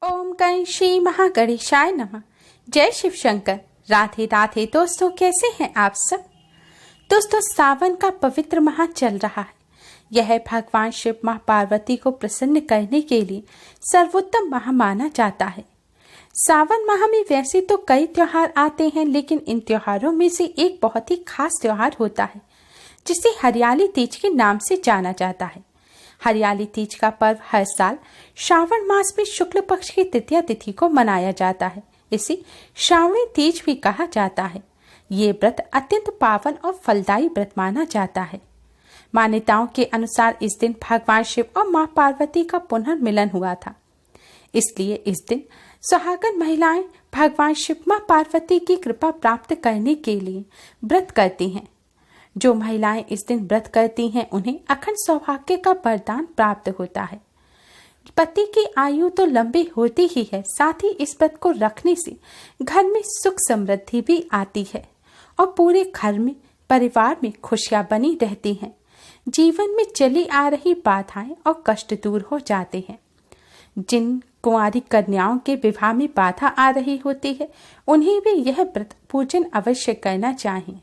ओम गण श्री महागणेशाय नमः। जय शिव शंकर। राधे राधे दोस्तों, कैसे हैं आप सब। दोस्तों, सावन का पवित्र माह चल रहा है। यह भगवान शिव मां पार्वती को प्रसन्न करने के लिए सर्वोत्तम माह माना जाता है। सावन माह में वैसे तो कई त्योहार आते हैं, लेकिन इन त्योहारों में से एक बहुत ही खास त्योहार होता है जिसे हरियाली तीज के नाम से जाना जाता है। हरियाली तीज का पर्व हर साल श्रावण मास में शुक्ल पक्ष की तृतीया तिथि को मनाया जाता है। इसे श्रावणी तीज भी कहा जाता है। ये व्रत अत्यंत पावन और फलदायी व्रत माना जाता है। मान्यताओं के अनुसार इस दिन भगवान शिव और मां पार्वती का पुनर्मिलन हुआ था। इसलिए इस दिन सुहागन महिलाएं भगवान शिव मां पार्वती की कृपा प्राप्त करने के लिए व्रत करती हैं। जो महिलाएं इस दिन व्रत करती हैं उन्हें अखंड सौभाग्य का वरदान प्राप्त होता है। पति की आयु तो लंबी होती ही है, साथ ही इस व्रत को रखने से घर में सुख समृद्धि भी आती है और पूरे घर में परिवार में खुशियां बनी रहती हैं। जीवन में चली आ रही बाधाएं और कष्ट दूर हो जाते हैं। जिन कुंवारी कन्याओं के विवाह में बाधा आ रही होती है उन्हें भी यह व्रत पूजन अवश्य करना चाहिए।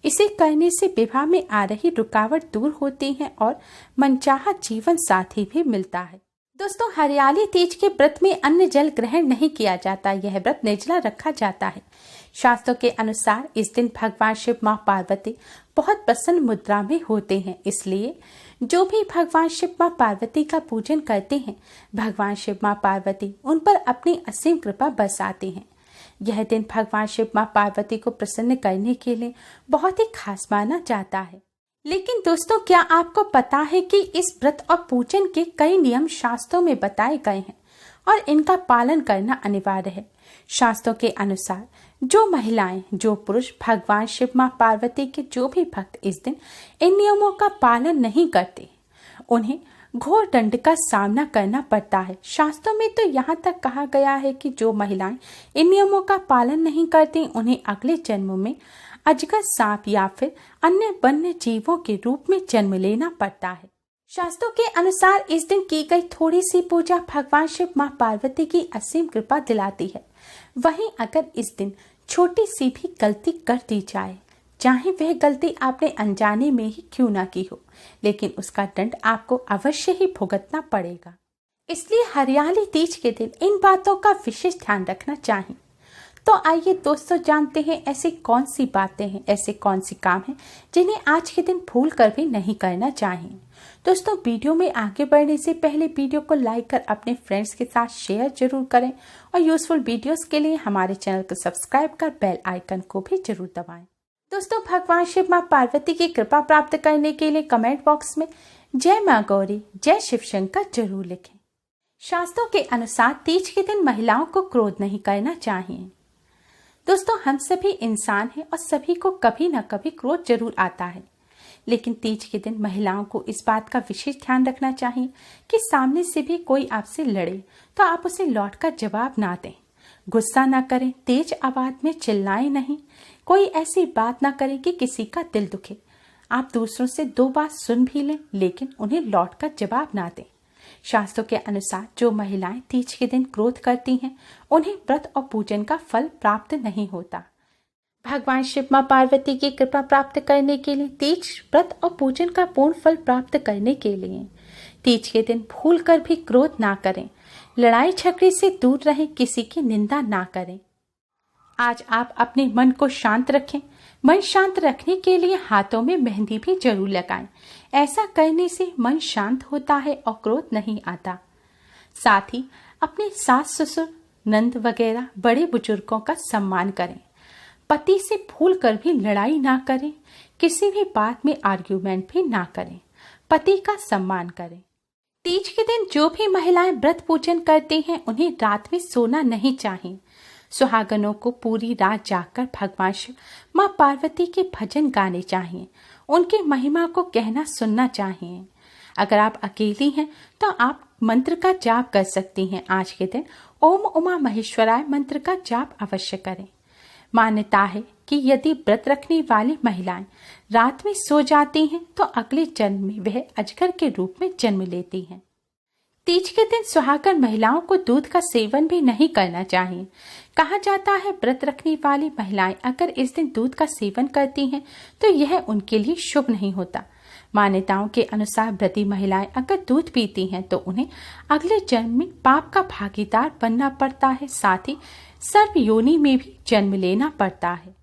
इसे करने से विवाह में आ रही रुकावट दूर होती है और मनचाहा जीवन साथी भी मिलता है। दोस्तों, हरियाली तीज के व्रत में अन्न जल ग्रहण नहीं किया जाता। यह व्रत निर्जला रखा जाता है। शास्त्रों के अनुसार इस दिन भगवान शिव मां पार्वती बहुत प्रसन्न मुद्रा में होते हैं। इसलिए जो भी भगवान शिव मां पार्वती का पूजन करते हैं, भगवान शिव मां पार्वती उन पर अपनी असीम कृपा बरसाते हैं। यह दिन भगवान शिव मां पार्वती को प्रसन्न करने के लिए बहुत ही खास माना जाता है। लेकिन दोस्तों, क्या आपको पता है कि इस व्रत और पूजन के कई नियम शास्त्रों में बताए गए हैं और इनका पालन करना अनिवार्य है। शास्त्रों के अनुसार जो महिलाएं, जो पुरुष भगवान शिव मां पार्वती के जो भी भक्त इस दिन इन नियमों का पालन नहीं करते, उन्हें घोर दंड का सामना करना पड़ता है। शास्त्रों में तो यहाँ तक कहा गया है कि जो महिलाएं इन नियमों का पालन नहीं करती उन्हें अगले जन्म में अजगर, सांप या फिर अन्य वन्य जीवों के रूप में जन्म लेना पड़ता है। शास्त्रों के अनुसार इस दिन की गई थोड़ी सी पूजा भगवान शिव मां पार्वती की असीम कृपा दिलाती है। वहीं अगर इस दिन छोटी सी भी गलती कर दी जाए, चाहे वह गलती आपने अनजाने में ही क्यों ना की हो, लेकिन उसका दंड आपको अवश्य ही भुगतना पड़ेगा। इसलिए हरियाली तीज के दिन इन बातों का विशेष ध्यान रखना चाहिए। तो आइए दोस्तों, जानते हैं ऐसी कौन सी बातें हैं, ऐसे कौन सी काम हैं जिन्हें आज के दिन भूल कर भी नहीं करना चाहिए। दोस्तों, वीडियो में आगे बढ़ने से पहले वीडियो को लाइक कर अपने फ्रेंड्स के साथ शेयर जरूर करें और यूजफुल वीडियोस के लिए हमारे चैनल को सब्सक्राइब कर बेल आइकन को भी जरूर दबाएं। दोस्तों, भगवान शिव मां पार्वती की कृपा प्राप्त करने के लिए कमेंट बॉक्स में जय मां गौरी, जय शिव शंकर जरूर लिखें। शास्त्रों के अनुसार तीज के दिन महिलाओं को क्रोध नहीं करना चाहिए। दोस्तों, हम सभी इंसान हैं और सभी को कभी न कभी क्रोध जरूर आता है, लेकिन तीज के दिन महिलाओं को इस बात का विशेष ध्यान रखना चाहिए कि सामने से भी कोई आपसे लड़े तो आप उसे लौट कर जवाब ना दें, गुस्सा ना करें, तेज आवाज में चिल्लाएं नहीं, कोई ऐसी बात ना करें कि किसी का दिल दुखे। आप दूसरों से दो बात सुन भी लें, लेकिन उन्हें लौट कर जवाब ना दें। शास्त्रों के अनुसार जो महिलाएं तीज के दिन क्रोध करती हैं उन्हें व्रत और पूजन का फल प्राप्त नहीं होता। भगवान शिव मां पार्वती की कृपा प्राप्त करने के लिए तीज व्रत और पूजन का पूर्ण फल प्राप्त करने के लिए तीज के दिन भूल कर भी क्रोध ना करें, लड़ाई झगड़े से दूर रहें, किसी की निंदा ना करें। आज आप अपने मन को शांत रखें। मन शांत रखने के लिए हाथों में मेहंदी भी जरूर लगाएं। ऐसा करने से मन शांत होता है और क्रोध नहीं आता। साथ ही अपने सास ससुर, नंद वगैरह बड़े बुजुर्गों का सम्मान करें। पति से भूल कर भी लड़ाई ना करें, किसी भी बात में आर्ग्यूमेंट भी ना करें, पति का सम्मान करें। तीज के दिन जो भी महिलाएं व्रत पूजन करती हैं उन्हें रात में सोना नहीं चाहिए। सुहागनों को पूरी रात जागकर भगवान शिव मां पार्वती के भजन गाने चाहिए, उनकी महिमा को कहना सुनना चाहिए। अगर आप अकेली हैं तो आप मंत्र का जाप कर सकती हैं। आज के दिन ओम उमा महेश्वराय मंत्र का जाप अवश्य करें। मान्यता है कि यदि व्रत रखने वाली महिलाएं रात में सो जाती हैं तो अगले जन्म में वह अजगर के रूप में जन्म लेती हैं। तीज के दिन सुहागन महिलाओं को दूध का सेवन भी नहीं करना चाहिए। कहा जाता है व्रत रखने वाली महिलाएं अगर इस दिन दूध का सेवन करती हैं तो यह उनके लिए शुभ नहीं होता। मान्यताओं के अनुसार व्रती महिलाएं अगर दूध पीती हैं तो उन्हें अगले जन्म में पाप का भागीदार बनना पड़ता है, साथ ही सर्प योनि में भी जन्म लेना पड़ता है।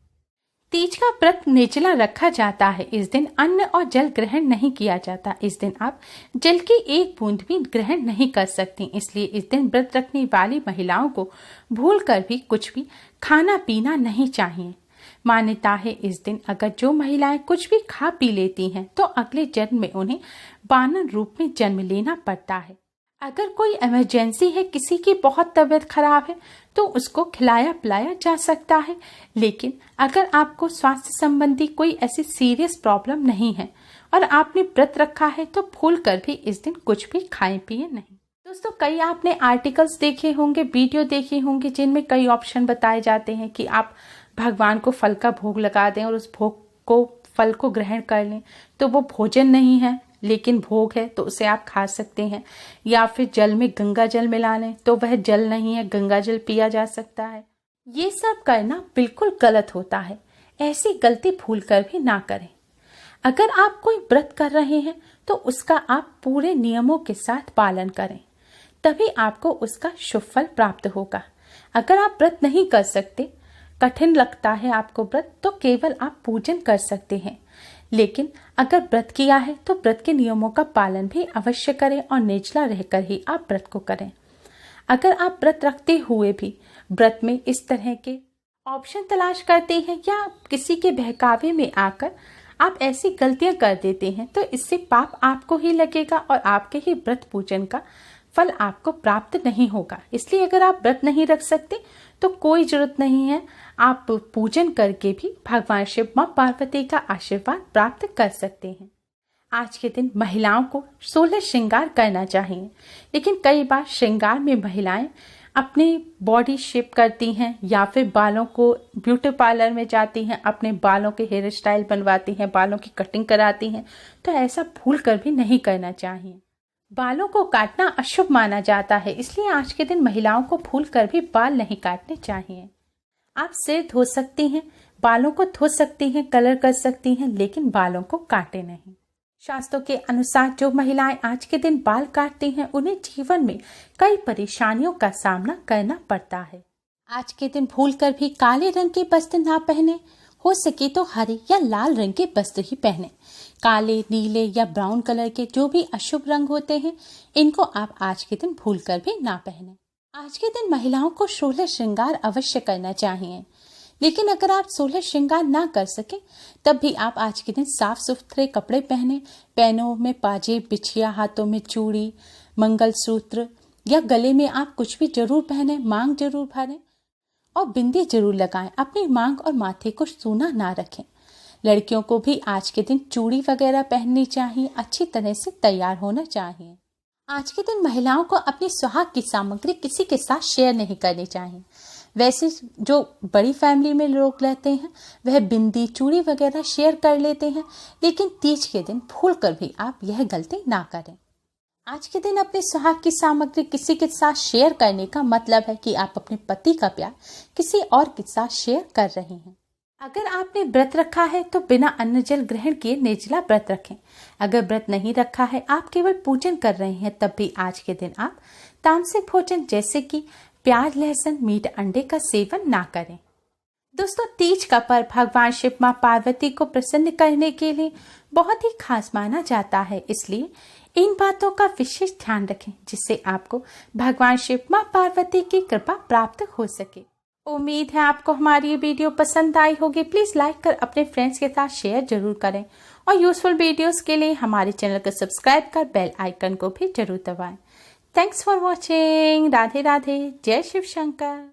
तीज का व्रत निर्जला रखा जाता है। इस दिन अन्न और जल ग्रहण नहीं किया जाता। इस दिन आप जल की एक बूंद भी ग्रहण नहीं कर सकती। इसलिए इस दिन व्रत रखने वाली महिलाओं को भूलकर भी कुछ भी खाना पीना नहीं चाहिए। मान्यता है इस दिन अगर जो महिलाएं कुछ भी खा पी लेती हैं तो अगले जन्म में उन्हें वानर रूप में जन्म लेना पड़ता है। अगर कोई इमरजेंसी है, किसी की बहुत तबीयत खराब है तो उसको खिलाया पिलाया जा सकता है, लेकिन अगर आपको स्वास्थ्य संबंधी कोई ऐसी सीरियस प्रॉब्लम नहीं है और आपने व्रत रखा है तो भूल कर भी इस दिन कुछ भी खाएं पिए नहीं। दोस्तों, कई आपने आर्टिकल्स देखे होंगे, वीडियो देखे होंगे जिनमें कई ऑप्शन बताए जाते हैं कि आप भगवान को फल का भोग लगा दें और उस भोग को फल को ग्रहण कर लें तो वो भोजन नहीं है लेकिन भोग है तो उसे आप खा सकते हैं, या फिर जल में गंगा जल मिला लें तो वह जल नहीं है, गंगा जल पिया जा सकता है। ये सब करना बिल्कुल गलत होता है। ऐसी गलती भूल कर भी ना करें। अगर आप कोई व्रत कर रहे हैं तो उसका आप पूरे नियमों के साथ पालन करें, तभी आपको उसका शुभ फल प्राप्त होगा। अगर आप व्रत नहीं कर सकते, कठिन लगता है आपको व्रत, तो केवल आप पूजन कर सकते हैं, लेकिन अगर व्रत किया है तो व्रत के नियमों का पालन भी अवश्य करें और निर्जला रहकर ही आप व्रत को करें। अगर आप व्रत रखते हुए भी व्रत में इस तरह के ऑप्शन तलाश करते हैं या किसी के बहकावे में आकर आप ऐसी गलतियां कर देते हैं तो इससे पाप आपको ही लगेगा और आपके ही व्रत पूजन का फल आपको प्राप्त नहीं होगा। इसलिए अगर आप व्रत नहीं रख सकते तो कोई जरूरत नहीं है, आप पूजन करके भी भगवान शिव मां पार्वती का आशीर्वाद प्राप्त कर सकते हैं। आज के दिन महिलाओं को 16 श्रृंगार करना चाहिए, लेकिन कई बार श्रृंगार में महिलाएं अपने बॉडी शेप करती हैं या फिर बालों को ब्यूटी पार्लर में जाती हैं, अपने बालों के हेयर स्टाइल बनवाती हैं, बालों की कटिंग कराती हैं, तो ऐसा भूल कर भी नहीं करना चाहिए। बालों को काटना अशुभ माना जाता है, इसलिए आज के दिन महिलाओं को भूल कर भी बाल नहीं काटने चाहिए। आप सिर धो सकती हैं, बालों को धो सकती हैं, कलर कर सकती हैं, लेकिन बालों को काटे नहीं। शास्त्रों के अनुसार जो महिलाएं आज के दिन बाल काटती हैं उन्हें जीवन में कई परेशानियों का सामना करना पड़ता है। आज के दिन भूल कर भी काले रंग के वस्त्र ना पहने, हो सके तो हरे या लाल रंग के वस्त्र ही पहने। काले, नीले या ब्राउन कलर के जो भी अशुभ रंग होते हैं इनको आप आज के दिन भूल कर भी ना पहने। आज के दिन महिलाओं को 16 श्रृंगार अवश्य करना चाहिए, लेकिन अगर आप 16 श्रृंगार ना कर सके तब भी आप आज के दिन साफ सुथरे कपड़े पहने, पैरों में पाजेब, बिछिया, हाथों में चूड़ी, मंगलसूत्र या गले में आप कुछ भी जरूर पहने, मांग जरूर भरें और बिंदी जरूर लगाएं। अपनी मांग और माथे को सूना ना रखें। लड़कियों को भी आज के दिन चूड़ी वगैरह पहननी चाहिए, अच्छी तरह से तैयार होना चाहिए। आज के दिन महिलाओं को अपनी सुहाग की सामग्री किसी के साथ शेयर नहीं करनी चाहिए। वैसे जो बड़ी फैमिली में लोग रहते हैं वह बिंदी, चूड़ी वगैरह शेयर कर लेते हैं, लेकिन तीज के दिन भूल कर भी आप यह गलती ना करें। आज के दिन अपने सुहाग की सामग्री किसी के साथ शेयर करने का मतलब है कि आप अपने पति का प्यार किसी और के साथ शेयर कर रहे हैं। अगर आपने व्रत रखा है तो बिना अन्न जल ग्रहण किए निर्जला व्रत रखें। अगर व्रत नहीं रखा है, आप केवल पूजन कर रहे हैं, तब भी आज के दिन आप तामसिक भोजन जैसे कि प्याज, लहसुन, मीट, अंडे का सेवन ना करें। दोस्तों, तीज का पर्व भगवान शिव मां पार्वती को प्रसन्न करने के लिए बहुत ही खास माना जाता है, इसलिए इन बातों का विशेष ध्यान रखें जिससे आपको भगवान शिव मां पार्वती की कृपा प्राप्त हो सके। उम्मीद है आपको हमारी ये वीडियो पसंद आई होगी। प्लीज लाइक कर अपने फ्रेंड्स के साथ शेयर जरूर करें और यूजफुल वीडियोस के लिए हमारे चैनल को सब्सक्राइब कर बेल आइकन को भी जरूर दबाएं। Thanks for watching. Radhe Radhe. जय शिव शंकर।